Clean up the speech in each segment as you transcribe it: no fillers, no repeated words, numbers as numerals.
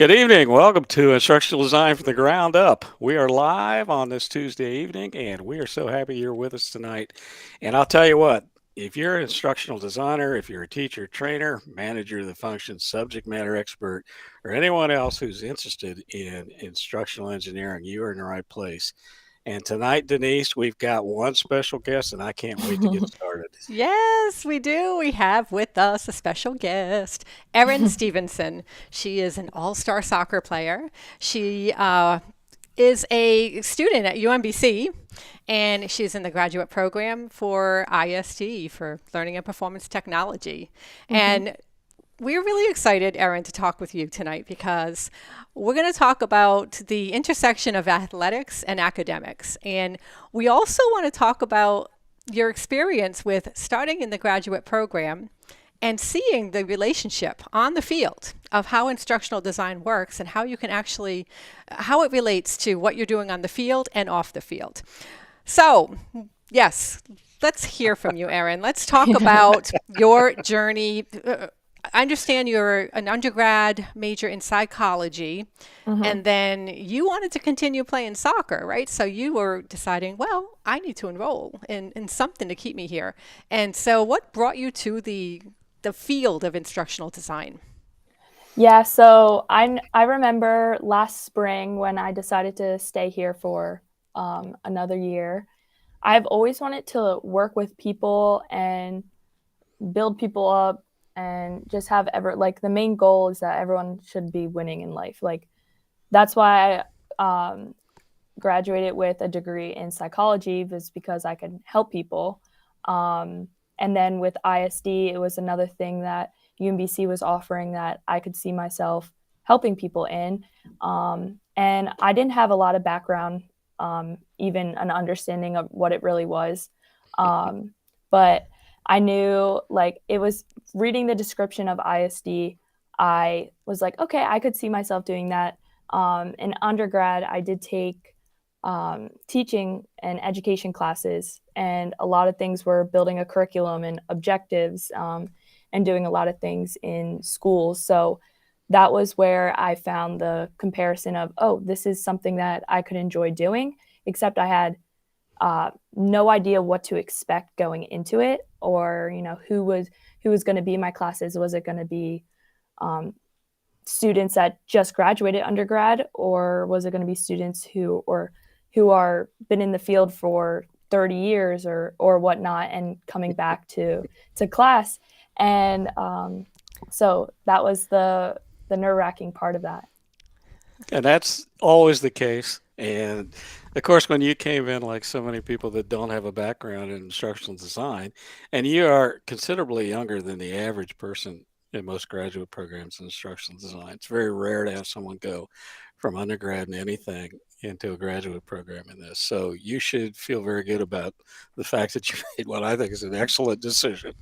Good evening. Welcome to Instructional Design from the Ground Up. We are live on this Tuesday evening, and we are so happy you're with us tonight. And I'll tell you what, if you're an instructional designer, if you're a teacher, trainer, manager of the function, subject matter expert, or anyone else who's interested in instructional engineering, you are in the right place. And tonight, Denise, we've got one special guest, and I can't wait to get started. Yes, we do. We have with us a special guest, Erin Stevenson. She is an all star soccer player. She is a student at UMBC, and she's in the graduate program for IST, for Learning and Performance Technology. hmm And we're really excited, Erin, to talk with you tonight because we're going to talk about the intersection of athletics and academics. And we also want to talk about your experience with starting in the graduate program and seeing the relationship on the field of how instructional design works and how you can actually, how it relates to what you're doing on the field and off the field. So, yes, let's hear from you, Erin. Let's talk about your journey. I understand you're an undergrad major in psychology, hmm and then you wanted to continue playing soccer, right? So you were deciding, well, I need to enroll in something to keep me here. And so, what brought you to the field of instructional design? Yeah, so I remember last spring when I decided to stay here for another year. I've always wanted to work with people and build people up and just have the main goal is that everyone should be winning in life. Like that's why I graduated with a degree in psychology was because I could help people. And then with ISD, it was another thing that UMBC was offering that I could see myself helping people in. And I didn't have a lot of background, even an understanding of what it really was. But I knew like it was reading the description of ISD. I was like, okay, I could see myself doing that. In undergrad, I did take teaching and education classes, and a lot of things were building a curriculum and objectives, and doing a lot of things in schools. So that was where I found the comparison of, oh, this is something that I could enjoy doing, except I had no idea what to expect going into it, or who was going to be in my classes. Was it going to be um, students that just graduated undergrad, or was it going to be students who are been in the field for 30 years or whatnot and coming back to class? And so that was the nerve-wracking part of that. And that's always the case. And of course, when you came in, like so many people that don't have a background in instructional design, and you are considerably younger than the average person in most graduate programs in instructional design, it's very rare to have someone go from undergrad in anything into a graduate program in this. So you should feel very good about the fact that you made what I think is an excellent decision.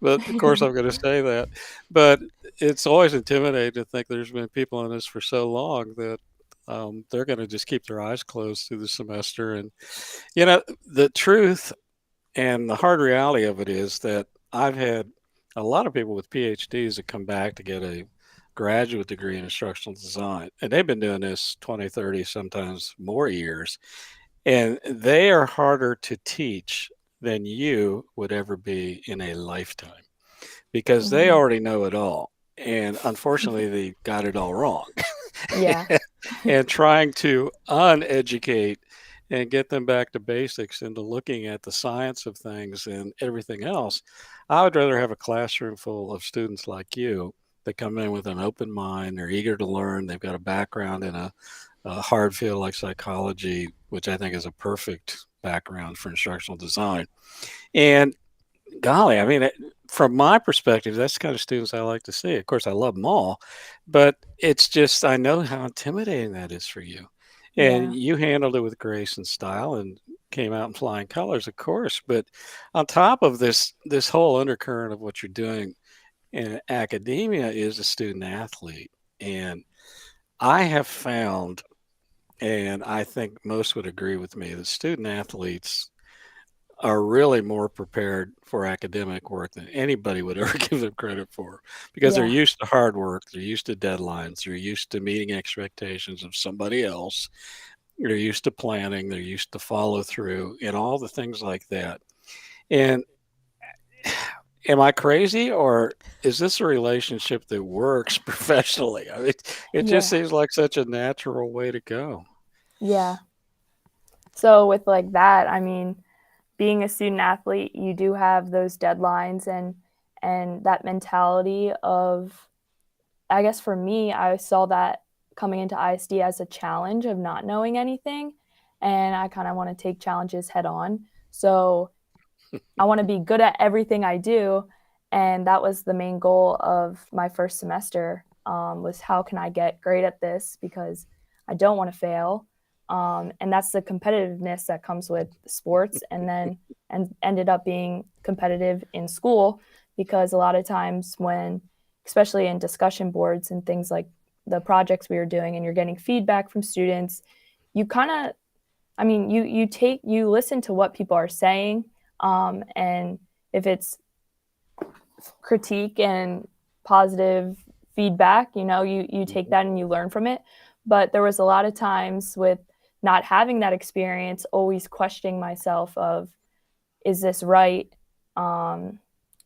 But of course, I'm going to say that. But it's always intimidating to think there's been people in this for so long that they're going to just keep their eyes closed through the semester. And, the truth and the hard reality of it is that I've had a lot of people with PhDs that come back to get a graduate degree in instructional design. And they've been doing this 20, 30, sometimes more years. And they are harder to teach than you would ever be in a lifetime because they hmm already know it all. And unfortunately, they got it all wrong. Yeah. And trying to uneducate and get them back to basics into looking at the science of things and everything else. I would rather have a classroom full of students like you that come in with an open mind, they're eager to learn, they've got a background in a hard field like psychology, which I think is a perfect background for instructional design. And golly, I mean, from my perspective, that's the kind of students I like to see. Of course, I love them all, but it's just I know how intimidating that is for you. And Yeah. you handled it with grace and style and came out in flying colors, of course. But on top of this whole undercurrent of what you're doing in academia is a student athlete. And I have found, and I think most would agree with me, that student athletes are really more prepared for academic work than anybody would ever give them credit for because they're Yeah. used to hard work, they're used to deadlines, they're used to meeting expectations of somebody else, they're used to planning, they're used to follow through and all the things like that. And am I crazy or is this a relationship that works professionally? I mean, it just Yeah. seems like such a natural way to go. Yeah. So with like that, I mean, being a student athlete, you do have those deadlines and that mentality of, I guess for me, I saw that coming into ISD as a challenge of not knowing anything, and I kind of want to take challenges head on. So I want to be good at everything I do, and that was the main goal of my first semester. Was how can I get great at this because I don't want to fail, and that's the competitiveness that comes with sports, and ended up being competitive in school because a lot of times when, especially in discussion boards and things like the projects we were doing, and you're getting feedback from students, you kind of, I mean, you listen to what people are saying, and if it's critique and positive feedback, you take Mhm. that and you learn from it. But there was a lot of times with not having that experience, always questioning myself of, is this right? Um,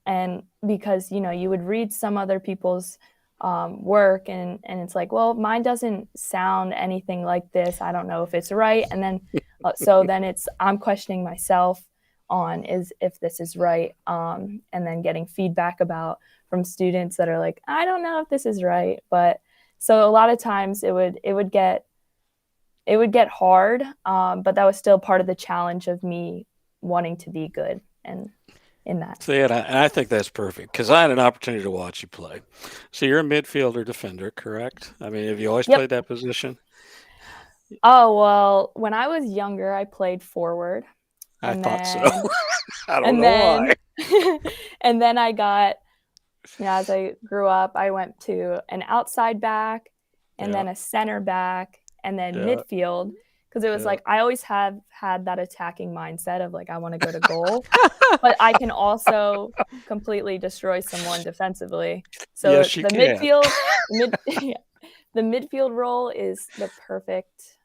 and because you would read some other people's work, and it's like, well, mine doesn't sound anything like this. I don't know if it's right. And then so then it's, I'm questioning myself on is if this is right, and then getting feedback about from students that are like, I don't know if this is right. But so a lot of times it would get hard, but that was still part of the challenge of me wanting to be good and in that. See, and I think that's perfect because I had an opportunity to watch you play. So you're a midfielder defender, correct? I mean, have you always Yep. played that position? Oh, well, when I was younger, I played forward, I and thought so. then I don't and know why. then and then I got, as I grew up, I went to an outside back and Yeah, then a center back and then yeah, midfield because it was yeah. like I always have had that attacking mindset of like I want to go to goal, but I can also completely destroy someone defensively. So Yes, you the can. midfield, the mid, yeah, the midfield role is the perfect.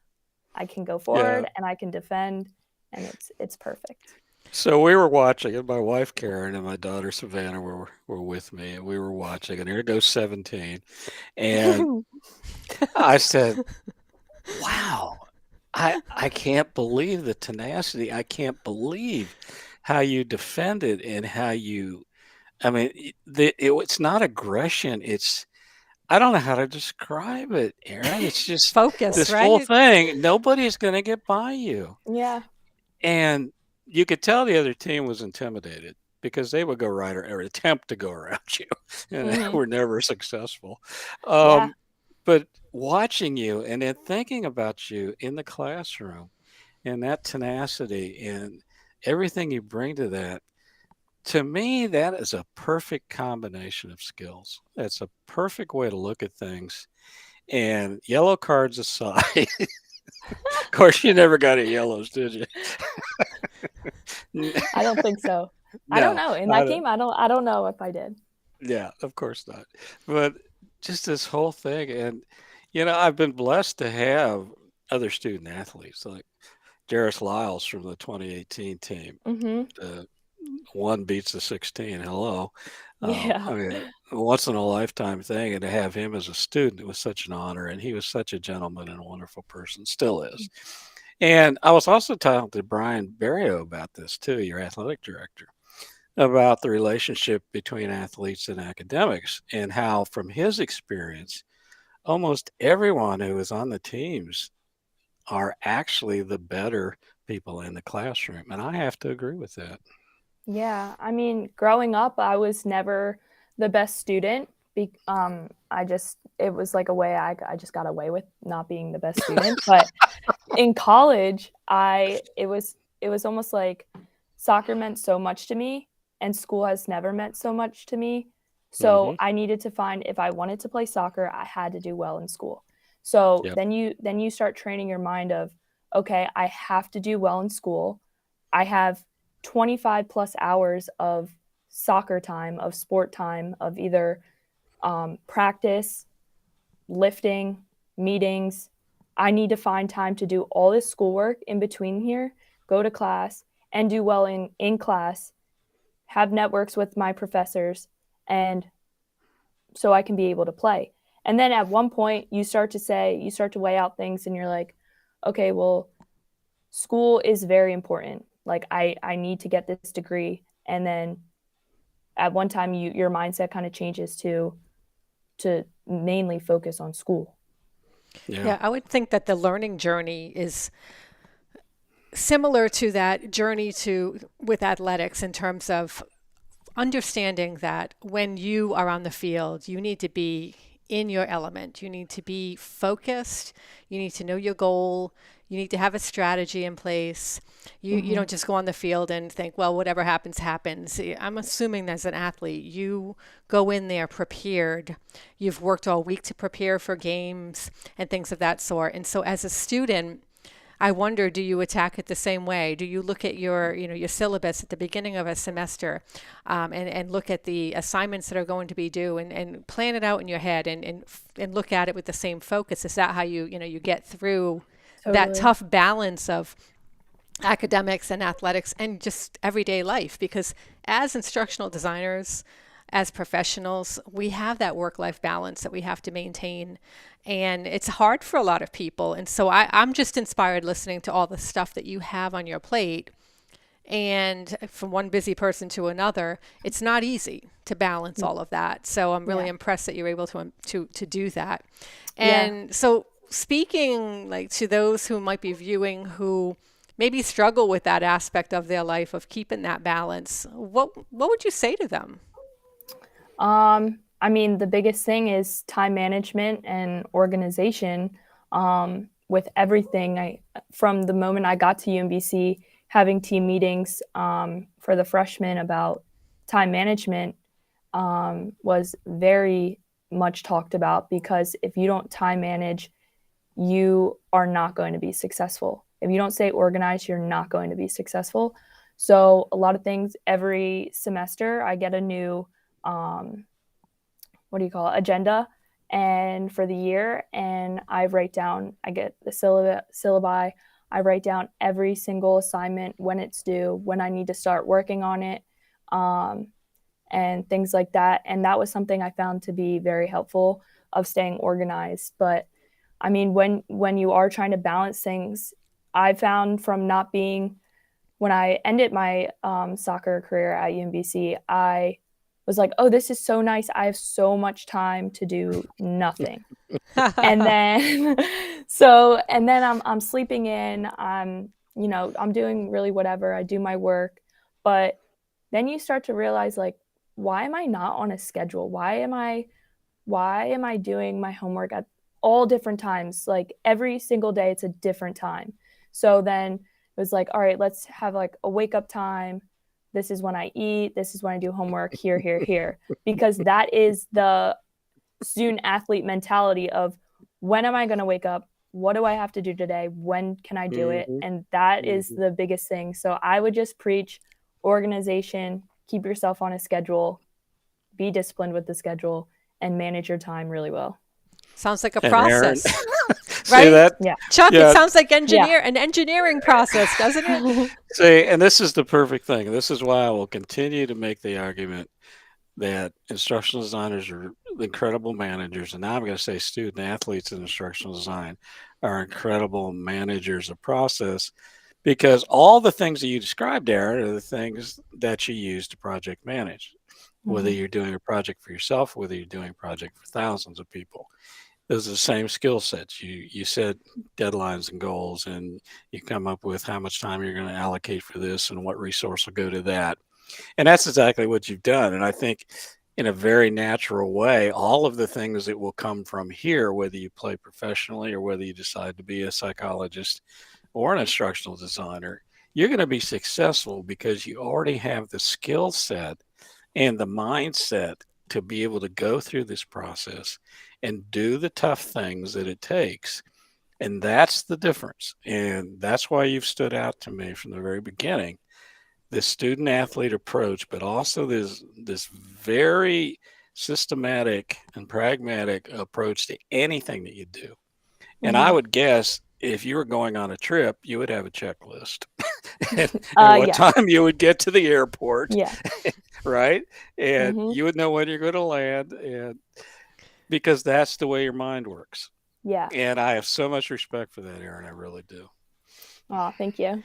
I can go Yeah. forward and I can defend, and it's perfect. So we were watching, and my wife Karen and my daughter Savannah were with me, and we were watching, and here goes 17. And I said, "Wow, I can't believe the tenacity. I can't believe how you defended and how you I mean, it's not aggression. It's I don't know how to describe it, Aaron. It's just Focus, this whole right? thing. Nobody's going to get by you, Yeah. and you could tell the other team was intimidated because they would go right or attempt to go around you, and they Hmm. were never successful. Yeah. Um, but watching you and then thinking about you in the classroom and that tenacity and everything you bring to that to me, that is a perfect combination of skills. That's a perfect way to look at things. And yellow cards aside, of course, you never got any yellows, did you? N- I don't think so. I don't No, know. In I that don't. game, I don't know if I did. Yeah, of course not. But just this whole thing, and I've been blessed to have other student athletes like Jairus Lyles from the 2018 team. Hmm. Uh, one beats the 16. Hello. Yeah. I mean, a once in a lifetime thing, and to have him as a student, it was such an honor. And he was such a gentleman and a wonderful person, still is. And I was also talking to Brian Barrio about this too, your athletic director, about the relationship between athletes and academics, and how, from his experience, almost everyone who is on the teams are actually the better people in the classroom. And I have to agree with that. Yeah. I mean, growing up, I was never the best student. It was like a way I just got away with not being the best student. But in college, it was almost like soccer meant so much to me, and school has never meant so much to me. So Hmm. I needed to find, if I wanted to play soccer, I had to do well in school. So Yep. then you start training your mind of, okay, I have to do well in school. I have 25 plus hours of soccer time, of sport time, of either practice, lifting, meetings. I need to find time to do all this schoolwork in between here, go to class, and do well in class, have networks with my professors, and so I can be able to play. And then at one point, you start to weigh out things, and you're like, okay, well, school is very important. Like, I need to get this degree. And then at one time, your mindset kind of changes to mainly focus on school. Yeah, I would think that the learning journey is similar to that journey to with athletics in terms of understanding that when you are on the field, you need to be in your element. You need to be focused. You need to know your goal. You need to have a strategy in place. You don't just go on the field and think, well, whatever happens, happens. I'm assuming as an athlete, you go in there prepared. You've worked all week to prepare for games and things of that sort. And so as a student, I wonder, do you attack it the same way? Do you look at your syllabus at the beginning of a semester, and look at the assignments that are going to be due, and plan it out in your head, and look at it with the same focus? Is that how you get through that Totally. tough balance of academics and athletics and just everyday life? Because as instructional designers, as professionals, we have that work-life balance that we have to maintain. And it's hard for a lot of people. And so I'm just inspired listening to all the stuff that you have on your plate. And from one busy person to another, it's not easy to balance all of that. So I'm really Yeah. impressed that you're able to do that. Yeah. And so speaking like to those who might be viewing who maybe struggle with that aspect of their life of keeping that balance, what would you say to them? I mean, the biggest thing is time management and organization. With everything, from the moment I got to UMBC, having team meetings for the freshmen about time management was very much talked about, because if you don't time manage, you are not going to be successful. If you don't stay organized, you're not going to be successful. So a lot of things, every semester, I get a new agenda, and for the year, and I get the syllabi. I write down every single assignment, when it's due, when I need to start working on it, and things like that. And that was something I found to be very helpful of staying organized. But I mean, when you are trying to balance things, I found from not being when I ended my soccer career at UMBC, I was like, oh, this is so nice. I have so much time to do nothing. And then I'm sleeping in, I'm doing really whatever. I do my work. But then you start to realize, like, why am I not on a schedule? Why am I doing my homework at all different times? Like, every single day it's a different time. So then it was like, all right, let's have like a wake up time. This is when I eat. This is when I do homework, here. Because that is the student athlete mentality of, when am I going to wake up? What do I have to do today? When can I do it? And that is the biggest thing. So I would just preach organization, keep yourself on a schedule, be disciplined with the schedule, and manage your time really well. Sounds like a And Erin, process, see right? that? Yeah. Chuck, Yeah. it sounds like an engineering process, doesn't it? See, and this is the perfect thing. This is why I will continue to make the argument that instructional designers are incredible managers. And now I'm going to say student athletes in instructional design are incredible managers of process, because all the things that you described, Erin, are the things that you use to project manage. Whether you're doing a project for yourself, whether you're doing a project for thousands of people, those are the same skill sets. You set deadlines and goals, and you come up with how much time you're going to allocate for this and what resource will go to that. And that's exactly what you've done. And I think in a very natural way, all of the things that will come from here, whether you play professionally or whether you decide to be a psychologist or an instructional designer, you're going to be successful because you already have the skill set and the mindset to be able to go through this process and do the tough things that it takes. And that's the difference. And that's why you've stood out to me from the very beginning, this student athlete approach, but also this very systematic and pragmatic approach to anything that you do. And I Hmm. would guess if you were going on a trip, you would have a checklist and what Yes. time you would get to the airport, Yeah. right? And Hmm. you would know when you're going to land, and because that's the way your mind works. Yeah. And I have so much respect for that, Aaron. I really do. Oh, thank you.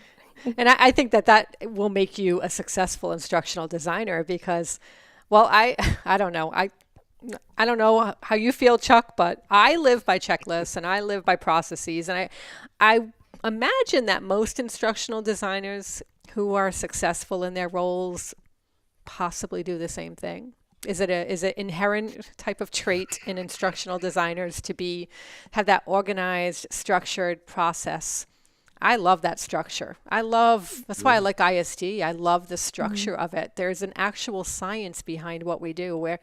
And I think that that will make you a successful instructional designer because, well, I don't know. I don't know how you feel, Chuck, but I live by checklists and I live by processes. And I imagine that most instructional designers who are successful in their roles possibly do the same thing. Is it inherent type of trait in instructional designers to be have that organized, structured process? I love that structure. That's why I like ISD. I love the Hmm. structure of it. There's an actual science behind what we do where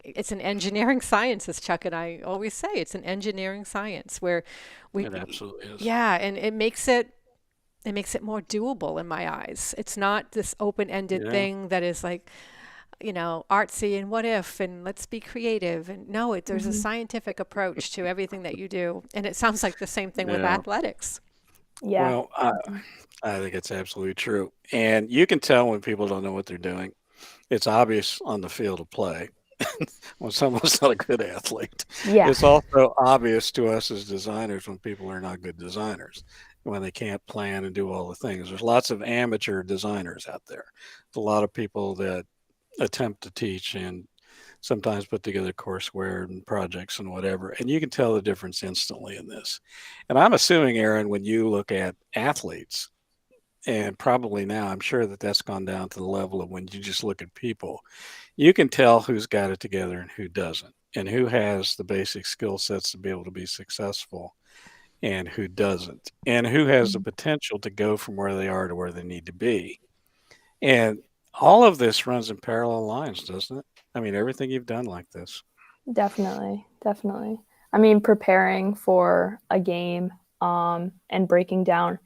it's an engineering science, as Chuck and I always say. It's an engineering science where It absolutely is. yeah, and it makes it more doable in my eyes. It's not this open-ended Yeah. thing that is like, artsy and what if and let's be creative. And no, there's a Hmm. scientific approach to everything that you do. And it sounds like the same thing with Yeah. athletics. Yeah. Well, I think it's absolutely true. And you can tell when people don't know what they're doing. It's obvious on the field of play when someone's not a good athlete. Yeah. It's also obvious to us as designers when people are not good designers, when they can't plan and do all the things. There's lots of amateur designers out there. There's a lot of people that attempt to teach and sometimes put together courseware and projects and whatever. And you can tell the difference instantly in this. And I'm assuming, Aaron, when you look at athletes, and probably now, I'm sure that that's gone down to the level of when you just look at people, you can tell who's got it together and who doesn't, and who has the basic skill sets to be able to be successful and who doesn't, and who has the Mhm. potential to go from where they are to where they need to be. And all of this runs in parallel lines, doesn't it? I mean, everything you've done like this. Definitely. Definitely. I mean, preparing for a game, and breaking down,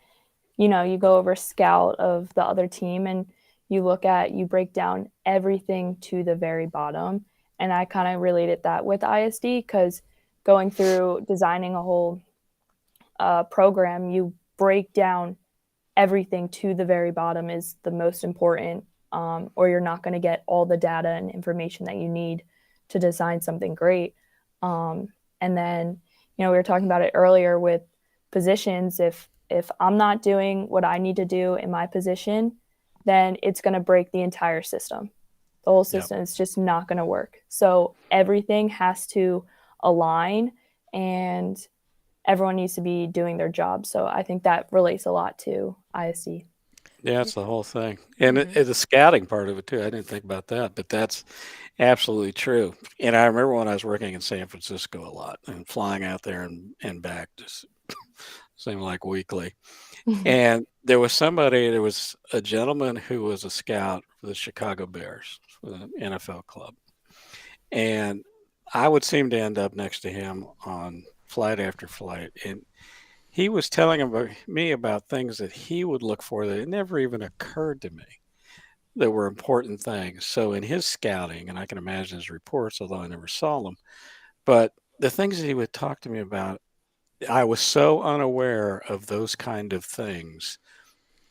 you go over scout of the other team and you break down everything to the very bottom. And I kind of related that with ISD because going through designing a whole program, you break down everything to the very bottom is the most important, or you're not going to get all the data and information that you need to design something great. And then, we were talking about it earlier with positions. If I'm not doing what I need to do in my position, then it's going to break the entire system. The whole Yep. system is just not going to work. So everything has to align, and everyone needs to be doing their job. So I think that relates a lot to ISD. Yeah, it's the whole thing. And Mm-hmm. the scouting part of it too. I didn't think about that, but that's absolutely true. And I remember when I was working in San Francisco a lot and flying out there and back just seemed like weekly. And there was a gentleman who was a scout for the Chicago Bears, for the NFL club. And I would seem to end up next to him on flight after flight. And he was telling me about things that he would look for that it never even occurred to me that were important things. So in his scouting, and I can imagine his reports, although I never saw them, but the things that he would talk to me about, I was so unaware of those kind of things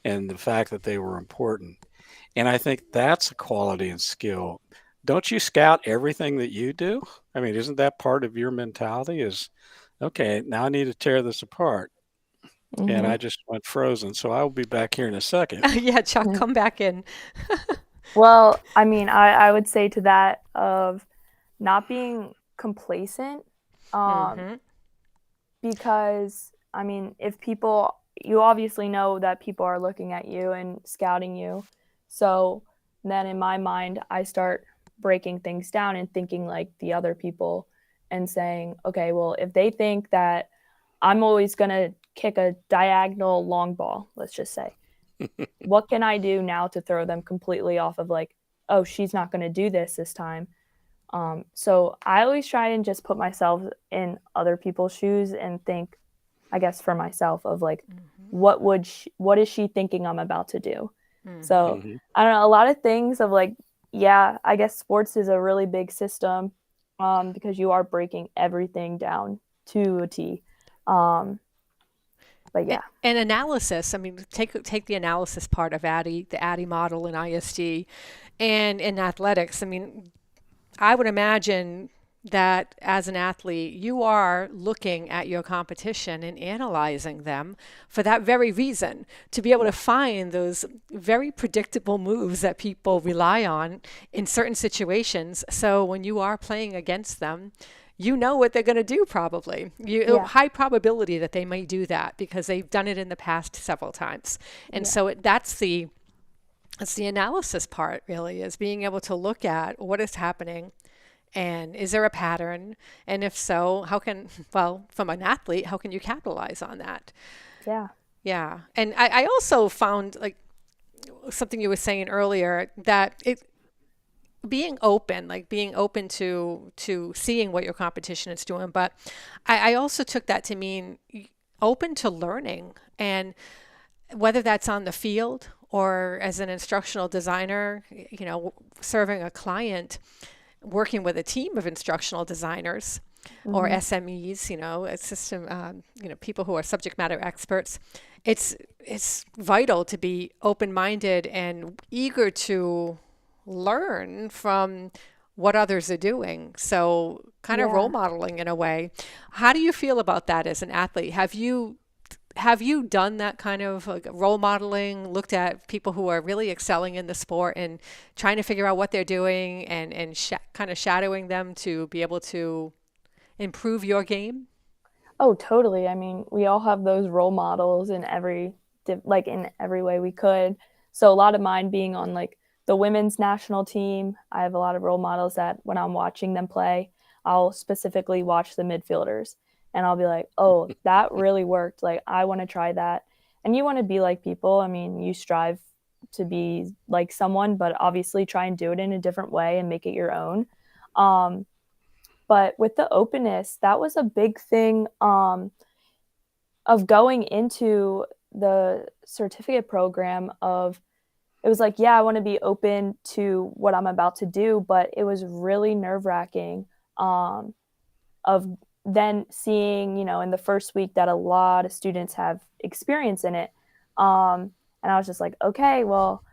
and the fact that they were important. And I think that's a quality and skill. Don't you scout everything that you do? I mean, isn't that part of your mentality is, okay, now I need to tear this apart. And Hmm. I just went frozen. So I will be back here in a second. Yeah, Chuck, come back in. Well, I mean, I would say to that of not being complacent, um, Mm-hmm. because, I mean, if people, you obviously know that people are looking at you and scouting you. So then in my mind, I start breaking things down and thinking like the other people and saying, okay, well, if they think that I'm always going to kick a diagonal long ball, let's just say, what can I do now to throw them completely off of like, oh, she's not going to do this time. So I always try and just put myself in other people's shoes and think, I guess for myself of like, Mm-hmm. what is she thinking I'm about to do? So Hmm. I don't know, a lot of things of like, yeah, I guess sports is a really big system, because you are breaking everything down to a T. Um, but yeah, And analysis. I mean, take the analysis part of Addy, the Addy model in ISD, and in athletics. I mean, I would imagine that as an athlete, you are looking at your competition and analyzing them for that very reason, to be able to yeah, find those very predictable moves that people rely on in certain situations. So when you are playing against them, you know what they're going to do probably. yeah, High probability that they may do that because they've done it in the past several times. And yeah, so that's the analysis part really, is being able to look at what is happening and is there a pattern? And if so, how can, well, from an athlete, how can you capitalize on that? yeah. Yeah. And I also found like something you were saying earlier that it, being open to seeing what your competition is doing. But I also took that to mean open to learning, and whether that's on the field or as an instructional designer, serving a client, working with a team of instructional designers or Hmm. SMEs, a system, people who are subject matter experts. It's vital to be open-minded and eager to learn from what others are doing. So kind of role Yeah. modeling in a way. How do you feel about that as an athlete? Have you done that kind of like role modeling, looked at people who are really excelling in the sport and trying to figure out what they're doing and kind of shadowing them to be able to improve your game? Oh, totally. I mean, we all have those role models in like in every way we could. So a lot of mine being on like the women's national team, I have a lot of role models that when I'm watching them play, I'll specifically watch the midfielders and I'll be like, "Oh, that really worked. Like I want to try that." And you want to be like people. I mean, you strive to be like someone, but obviously try and do it in a different way and make it your own. Um, but with the openness, that was a big thing, of going into the certificate program. Of it was like, yeah, I want to be open to what I'm about to do, but it was really nerve wracking, of then seeing, in the first week that a lot of students have experience in it. And I was just like, okay, well,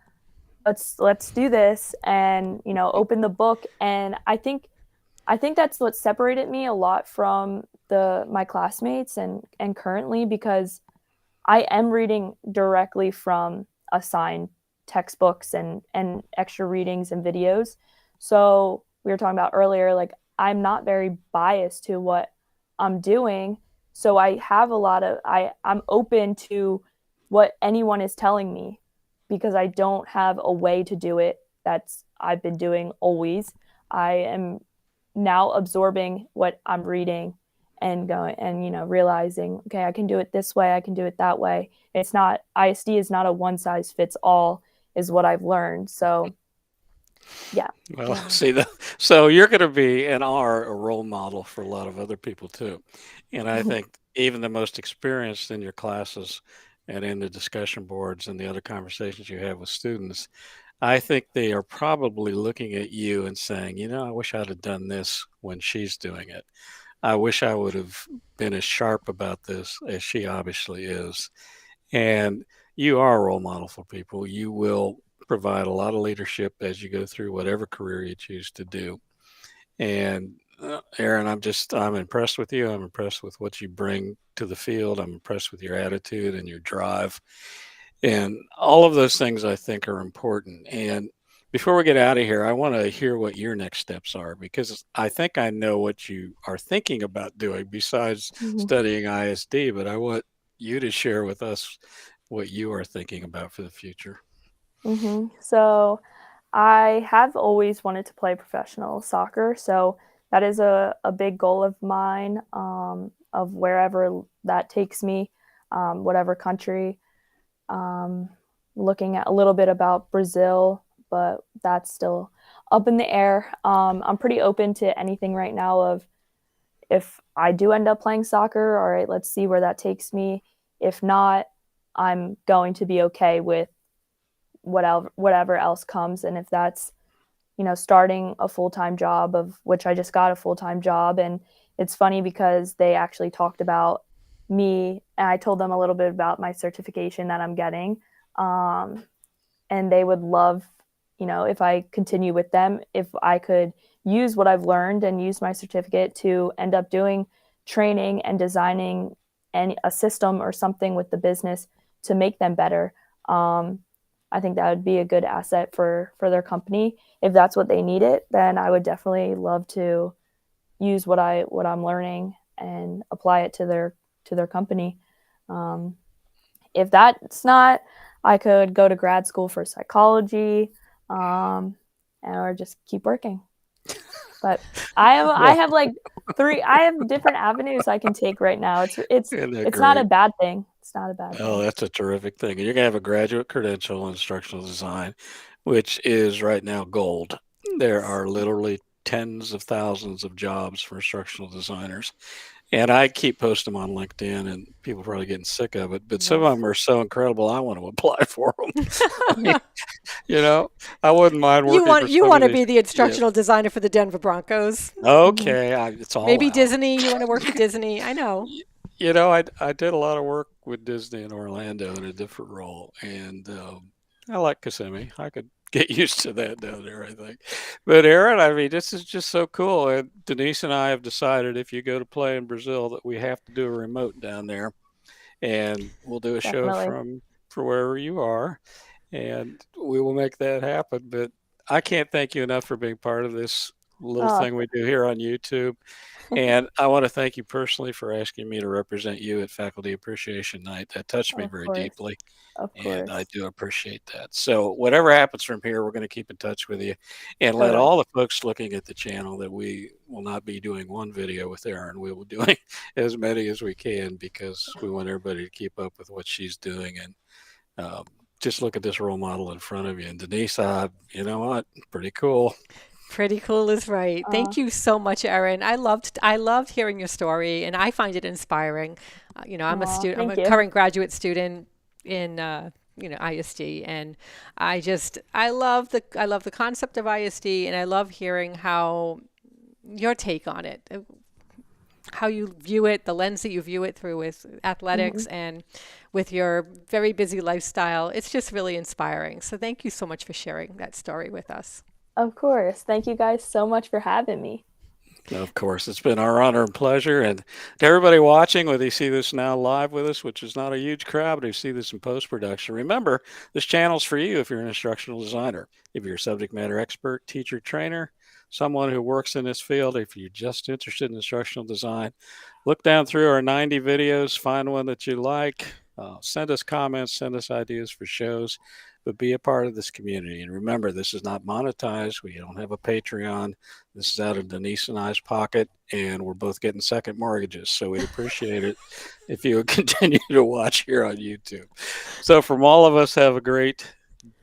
let's do this and open the book. And I think that's what separated me a lot from the my classmates and currently, because I am reading directly from assigned textbooks and extra readings and videos. So we were talking about earlier, like I'm not very biased to what I'm doing. So I'm open to what anyone is telling me, because I don't have a way to do it that's I've been doing always. I am now absorbing what I'm reading and going and realizing, okay, I can do it this way, I can do it that way. It's not ISD is not a one size fits all, is what I've learned. So yeah. Well, Yeah. see that. So you're going to be and are a role model for a lot of other people too. And I think even the most experienced in your classes and in the discussion boards and the other conversations you have with students, I think they are probably looking at you and saying, I wish I'd have done this when she's doing it. I wish I would have been as sharp about this as she obviously is. And you are a role model for people. You will provide a lot of leadership as you go through whatever career you choose to do. And Erin, I'm impressed with you. I'm impressed with what you bring to the field. I'm impressed with your attitude and your drive. And all of those things I think are important. And before we get out of here, I want to hear what your next steps are, because I think I know what you are thinking about doing besides Mm-hmm. studying ISD, but I want you to share with us what you are thinking about for the future. Mm-hmm. So I have always wanted to play professional soccer. So that is a big goal of mine, of wherever that takes me, whatever country. Um, Looking at a little bit about Brazil, but that's still up in the air. I'm pretty open to anything right now. Of if I do end up playing soccer, all right, let's see where that takes me. If not, I'm going to be okay with whatever else comes. And if that's, starting a full-time job, of which I just got a full-time job. And it's funny because they actually talked about me, and I told them a little bit about my certification that I'm getting. And they would love, if I continue with them, if I could use what I've learned and use my certificate to end up doing training and designing a system or something with the business to make them better. I think that would be a good asset for their company. If that's what they needed, then I would definitely love to use what I'm learning and apply it to their company. If that's not, I could go to grad school for psychology, or just keep working. But I have like I have different avenues I can take right now. It's not a bad thing. It's not a bad Oh, thing. that's a terrific thing. And you're going to have a graduate credential in instructional design, which is right now gold. There are literally tens of thousands of jobs for instructional designers. And I keep posting them on LinkedIn, and people are probably getting sick of it. But some of Yes. them are so incredible, I want to apply for them. I mean, you know, I wouldn't mind You working for want you some of want to these. be the Yeah. instructional designer for the Denver Broncos. Okay. It's all Maybe out. Disney. You want to work for Disney. I know. Y- I did a lot of work with Disney in Orlando in a different role, and I like Kissimmee. I could get used to that down there, I think. But Aaron, I mean, this is just so cool. And Denise and I have decided if you go to play in Brazil, that we have to do a remote down there, and we'll do a show Definitely. for wherever you are, and we will make that happen. But I can't thank you enough for being part of this little Oh, thing we do here on YouTube. And I want to thank you personally for asking me to represent you at Faculty Appreciation Night. That touched me of very course. deeply, Of and I course. do appreciate that. So, whatever happens from here, we're going to keep in touch with you and let Totally. all the folks looking at the channel that we will not be doing one video with Erin. We will be doing as many as we can because we want everybody to keep up with what she's doing. And just look at this role model in front of you. And Denise, you know what? Pretty cool. Pretty cool is right. Uh, Thank you so much, Erin. I loved hearing your story, and I find it inspiring. I'm a student. I'm Thank a you. current graduate student in ISD, and I love the concept of ISD, and I love hearing how your take on it, how you view it, the lens that you view it through with Hmm. athletics and with your very busy lifestyle. It's just really inspiring. So thank you so much for sharing that story with us. Of course. Thank you guys so much for having me. Of course, it's been our honor and pleasure. And to everybody watching, whether you see this now live with us, which is not a huge crowd, but you see this in post production, remember this channel's for you if you're an instructional designer, if you're a subject matter expert, teacher, trainer, someone who works in this field, if you're just interested in instructional design. Look down through our 90 videos, find one that you like, send us comments, send us ideas for shows, but be a part of this community. And remember, this is not monetized. We don't have a Patreon. This is out of Denise and I's pocket, and we're both getting second mortgages. So we'd appreciate it if you would continue to watch here on YouTube. So, from all of us, have a great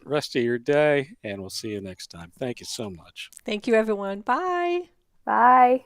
rest of your day, and we'll see you next time. Thank you so much. Thank you, everyone. Bye. Bye.